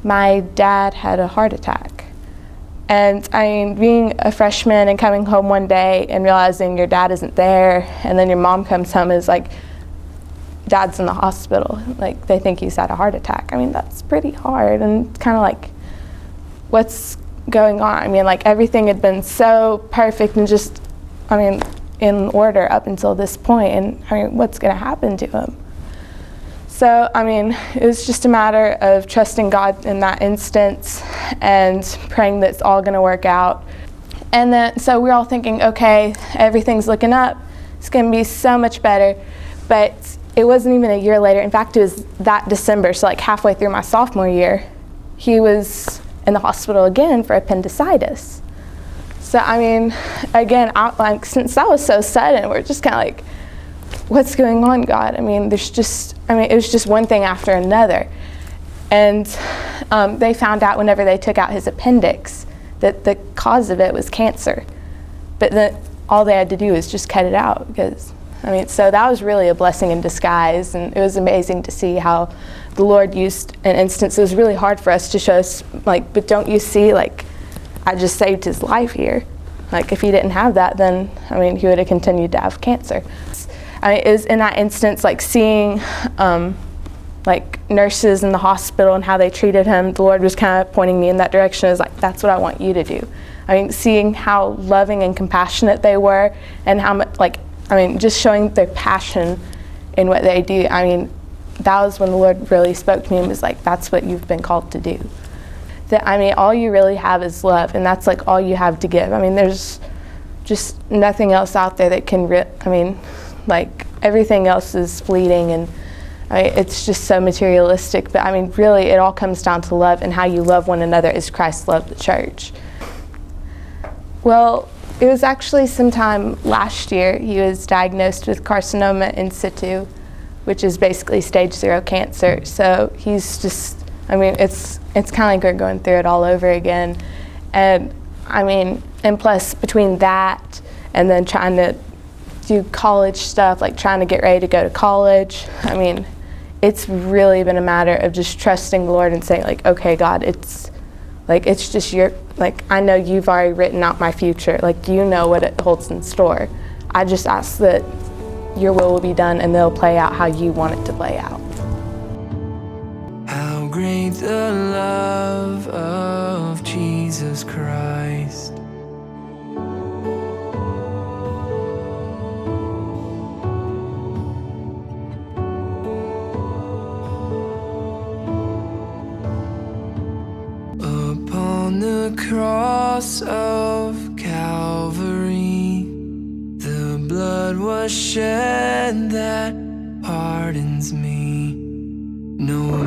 my dad had a heart attack. And I mean, being a freshman and coming home one day and realizing your dad isn't there, and then your mom comes home and is like, Dad's in the hospital. Like, they think he's had a heart attack. I mean, that's pretty hard. And it's kind of like, what's going on? I mean, like, everything had been so perfect and just, I mean, in order up until this point. And I mean, what's going to happen to him? So, I mean, it was just a matter of trusting God in that instance and praying that it's all going to work out. And then, so we're all thinking, okay, everything's looking up. It's going to be so much better. But it wasn't even a year later. In fact, it was that December, so like halfway through my sophomore year, he was in the hospital again for appendicitis. So, I mean, again, like, since that was so sudden, we're just kind of like, what's going on, God? I mean, it was just one thing after another. And they found out whenever they took out his appendix that the cause of it was cancer. But then all they had to do was just cut it out, because, I mean, so that was really a blessing in disguise, and it was amazing to see how the Lord used an instance. It was really hard for us to show us, like, but don't you see, like, I just saved his life here. Like, if he didn't have that, then, I mean, he would have continued to have cancer. I mean, it was in that instance, like, seeing, like, nurses in the hospital and how they treated him, the Lord was kind of pointing me in that direction. It was like, that's what I want you to do. I mean, seeing how loving and compassionate they were, and how much, like, I mean, just showing their passion in what they do. I mean, that was when the Lord really spoke to me and was like, that's what you've been called to do. That, I mean, all you really have is love, and that's like all you have to give. I mean, there's just nothing else out there that can, I mean, like, everything else is fleeting, and I mean, it's just so materialistic. But I mean, really, it all comes down to love, and how you love one another as Christ loved the church. Well, it was actually sometime last year he was diagnosed with carcinoma in situ, which is basically stage 0 cancer. So he's just, I mean, it's kind of like we're going through it all over again. And I mean, and plus between that and then trying to do college stuff, like trying to get ready to go to college, I mean, it's really been a matter of just trusting the Lord and saying, like, okay, God, it's just your, like, I know you've already written out my future. Like, you know what it holds in store. I just ask that your will be done, and they'll play out how you want it to play out. How great the love of Jesus Christ. Upon the cross of Calvary, the blood was shed that pardons me. No